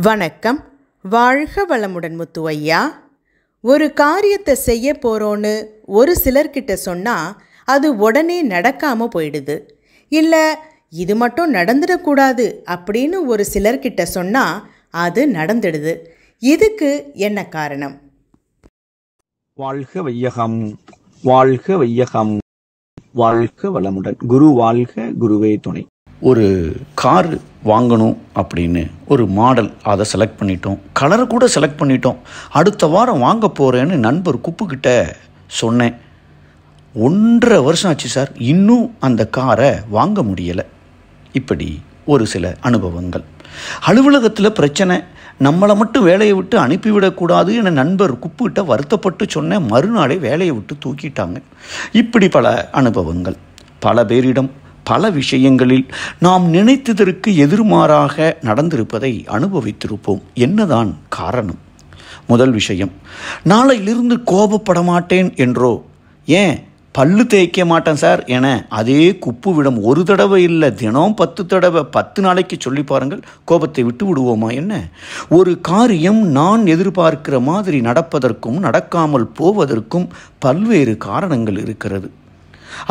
வணக்கம். வாழ்க வளமுடன் முத்து ஐயா. ஒரு காரியத்தை செய்ய போகிறோன்னு ஒரு சிலர்கிட்ட சொன்னால் அது உடனே நடக்காமல் போயிடுது. இல்லை இது மட்டும் நடந்துடக்கூடாது அப்படின்னு ஒரு சிலர்கிட்ட சொன்னால் அது நடந்துடுது. இதுக்கு என்ன காரணம்? வாழ்க வையகம், வாழ்க வையகம், வாழ்க வளமுடன். குரு வாழ்க, குருவே துணை. ஒரு கார் வாங்கணும் அப்படின்னு ஒரு மாடல் அதை செலக்ட் பண்ணிட்டோம், கலரை கூட செலக்ட் பண்ணிட்டோம். அடுத்த வாரம் வாங்க போகிறேன்னு நண்பர் குப்புக்கிட்ட சொன்னேன். 1.5 வருஷம் ஆச்சு சார், இன்னும் அந்த காரை வாங்க முடியலை. இப்படி ஒரு சில அனுபவங்கள். அலுவலகத்தில் பிரச்சனை, நம்மளை மட்டும் வேலையை விட்டு அனுப்பிவிடக்கூடாது என நண்பர் குப்புக்கிட்ட வருத்தப்பட்டு சொன்ன மறுநாளே வேலையை விட்டு தூக்கிட்டாங்க. இப்படி பல அனுபவங்கள். பல பேரிடம் பல விஷயங்களில் நாம் நினைத்ததற்கு எதிர்மாறாக நடந்திருப்பதை அனுபவித்திருப்போம். என்னதான் காரணம்? முதல் விஷயம், நாளையிலிருந்து கோபப்பட மாட்டேன் என்றோ, ஏன் பல்லு தேய்க்க மாட்டேன் சார் என அதே குப்புவிடம் ஒரு தடவை இல்லை, தினம் 10 தடவை 10 நாளைக்கு சொல்லி பாருங்கள், கோபத்தை விட்டு விடுவோமா என்ன? ஒரு காரியம் நான் எதிர்பார்க்கிற மாதிரி நடப்பதற்கும் நடக்காமல் போவதற்கும் பல்வேறு காரணங்கள் இருக்கிறது.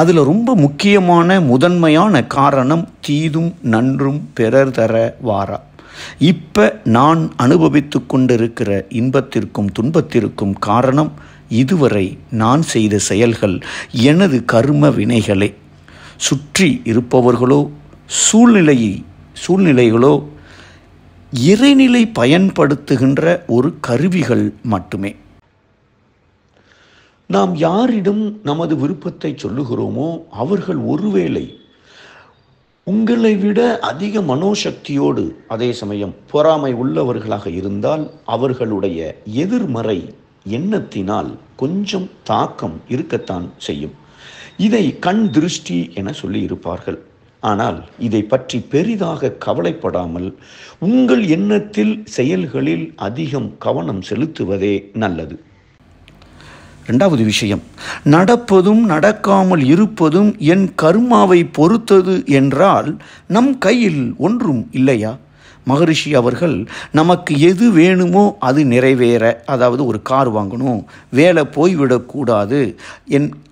அதில் ரொம்ப முக்கியமான முதன்மையான காரணம் தீதும் நன்றும் பிறர் தர வாரா. இப்போ நான் அனுபவித்து கொண்டிருக்கிற இன்பத்திற்கும் துன்பத்திற்கும் காரணம் இதுவரை நான் செய்த செயல்கள், எனது கர்ம வினைகளே. சுற்றி இருப்பவர்களோ சூழ்நிலைகளோ இறைநிலை பயன்படுத்துகின்ற ஒரு கருவிகள் மட்டுமே. நாம் யாரிடம் நமது விருப்பத்தை சொல்லுகிறோமோ அவர்கள் ஒருவேளை உங்களை விட அதிக மனோசக்தியோடு, அதே சமயம் பொறாமை உள்ளவர்களாக இருந்தால் அவர்களுடைய எதிர்மறை எண்ணத்தினால் கொஞ்சம் தாக்கம் இருக்கத்தான் செய்யும். இதை கண் திருஷ்டி என சொல்லி இருப்பார்கள். ஆனால் இதை பற்றி பெரிதாக கவலைப்படாமல் உங்கள் எண்ணத்தில் செயல்களில் அதிகம் கவனம் செலுத்துவதே நல்லது. 2வது விஷயம், நடப்பதும் நடக்காமல் இருப்பதும் என் கர்மாவை பொறுத்தது என்றால் நம் கையில் ஒன்றும் இல்லையா? மகரிஷி அவர்கள் நமக்கு எது வேணுமோ அது நிறைவேற, அதாவது ஒரு கார் வாங்கணும், வேலை போய்விடக்கூடாது,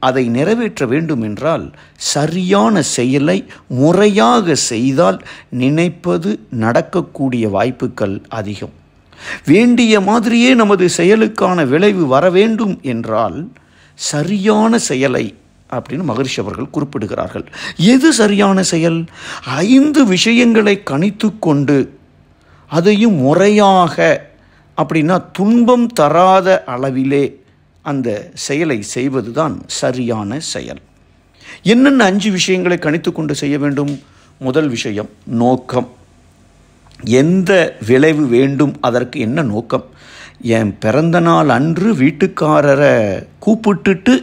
அதை நிறைவேற்ற வேண்டும் என்றால் சரியான செயலை முறையாக செய்தால் நினைப்பது நடக்கக்கூடிய வாய்ப்புகள் அதிகம். வேண்டிய மாதிரியே நமது செயலுக்கான விளைவு வர வேண்டும் என்றால் சரியான செயலை அப்படின்னு மகரிஷி அவர்கள் குறிப்பிடுகிறார்கள். எது சரியான செயல்? 5 விஷயங்களை கணித்து கொண்டு அதையும் முறையாக, அப்படின்னா துன்பம் தராத அளவிலே அந்த செயலை செய்வதுதான் சரியான செயல். என்னென்ன 5 விஷயங்களை கணித்து கொண்டு செய்ய வேண்டும்? முதல் விஷயம் நோக்கம். எந்த விளைவு வேண்டும், அதற்கு என்ன நோக்கம்? என் பிறந்த நாள் அன்று வீட்டுக்காரரை கூப்பிட்டுட்டு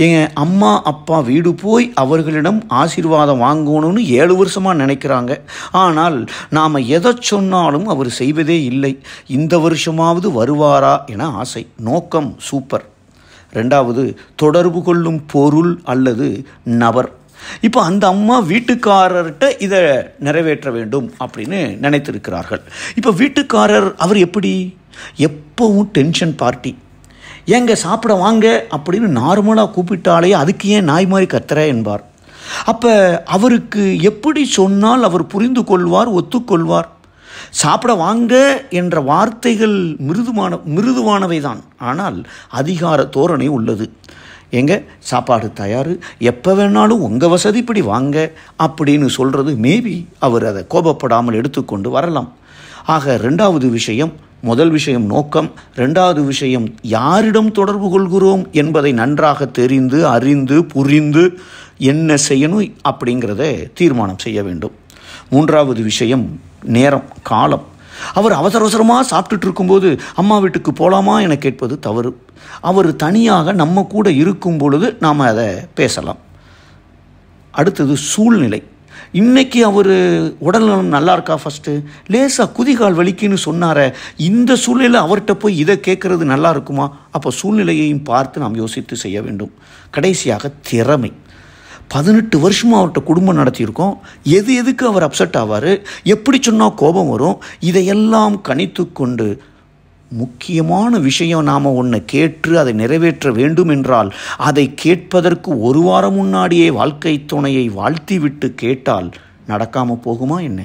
என் அம்மா அப்பா வீடு போய் அவர்களிடம் ஆசீர்வாதம் வாங்கணும்னு 7 வருஷமாக நினைக்கிறாங்க. ஆனால் நாம் எதை சொன்னாலும் அவர் செய்வதே இல்லை. இந்த வருஷமாவது வருவாரா என ஆசை. நோக்கம் சூப்பர். 2வது தொடர்பு கொள்ளும் பொருள் அல்லது நபர். இப்போ அந்த அம்மா வீட்டுக்காரர்கிட்ட இதை நிறைவேற்ற வேண்டும் அப்படின்னு நினைத்திருக்கிறார்கள். இப்போ வீட்டுக்காரர் அவர் எப்பவும் டென்ஷன் பார்ட்டி, ஏங்க சாப்பிட வாங்க அப்படின்னு நார்மலாக கூப்பிட்டாலே அதுக்கு ஏன் நாய் மாதிரி கத்துற என்பார். அப்போ அவருக்கு எப்படி சொன்னால் அவர் புரிந்து கொள்வார், ஒத்துக்கொள்வார்? சாப்பிட வாங்க என்ற வார்த்தைகள் மிருதுவானவை தான், ஆனால் அதிகார தோரணை உள்ளது. எங்க சாப்பாடு தயார், எப்போ வேணாலும் உங்கள் வசதிப்படி வாங்க அப்படின்னு சொல்கிறது மேபி அவர் அதை கோபப்படாமல் எடுத்துக்கொண்டு வரலாம். ஆக 2வது விஷயம், முதல் விஷயம் நோக்கம், 2வது விஷயம் யாரிடம் தொடர்பு கொள்கிறோம் என்பதை நன்றாக தெரிந்து அறிந்து புரிந்து என்ன செய்யணும் அப்படிங்கிறத தீர்மானம் செய்ய வேண்டும். 3வது விஷயம் நேரம், காலம். அவர் அவசரமாக சாப்பிட்டுட்டு இருக்கும்போது அம்மா வீட்டுக்கு போகலாமா என கேட்பது தவறு. அவர் தனியாக நம்ம கூட இருக்கும் பொழுது நாம் அதை பேசலாம். அடுத்தது சூழ்நிலை. இன்றைக்கி அவர் உடல்நலம் நல்லா இருக்கா? ஃபஸ்ட்டு லேசாக குதிகால் வலிக்குன்னு சொன்னார, இந்த சூழ்நிலை அவர்கிட்ட போய் இதை கேட்குறது நல்லா இருக்குமா? அப்போ சூழ்நிலையையும் பார்த்து நாம் யோசித்து செய்ய வேண்டும். கடைசியாக திறமை. 18 வருஷமாக அவர்கிட்ட குடும்பம் நடத்தியிருக்கோம். எதுக்கு அவர் அப்செட் ஆவார், எப்படி சொன்னால் கோபம் வரும், இதையெல்லாம் கணித்து கொண்டு முக்கியமான விஷயம் நாம் ஒன்று கேட்டு அதை நிறைவேற்ற வேண்டும் என்றால் அதை கேட்பதற்கு ஒரு வாரம் முன்னாடியே வாழ்க்கை துணையை வாழ்த்தி விட்டு கேட்டால் நடக்காமல் போகுமா என்ன?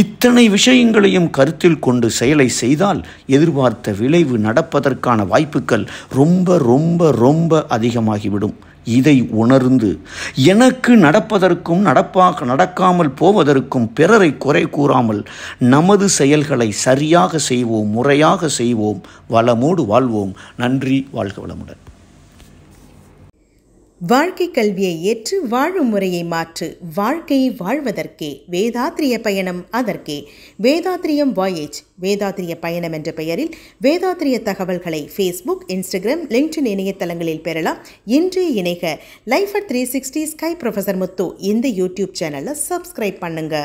இத்தனை விஷயங்களையும் கருத்தில் கொண்டு செயலை செய்தால் எதிர்பார்த்த விளைவு நடப்பதற்கான வாய்ப்புகள் ரொம்ப ரொம்ப ரொம்ப அதிகமாகிவிடும். இதை உணர்ந்து எனக்கு நடப்பதற்கும் நடக்காமல் போவதற்கும் பிறரை குறை கூறாமல் நமது செயல்களை சரியாக செய்வோம், முறையாக செய்வோம், வளமோடு வாழ்வோம். நன்றி. வாழ்க வளமுடன். வாழ்க்கை கல்வியை ஏற்று வாழும் முறையை மாற்று. வாழ்க்கையை வாழ்வதற்கே. வேதாத்ரிய பயணம் அதற்கே. வேதாத்ரியம் வாயேஜ். வேதாத்ரிய பயணம் என்ற பெயரில் வேதாத்ரிய தகவல்களை ஃபேஸ்புக், இன்ஸ்டாகிராம், லிங்க்டின் இணையதளங்களில் பெறலாம். இன்று இணைக லைஃப் அட் 360 ஸ்கை ப்ரொஃபசர் முத்து இந்த யூடியூப் சேனலை சப்ஸ்கிரைப் பண்ணுங்க.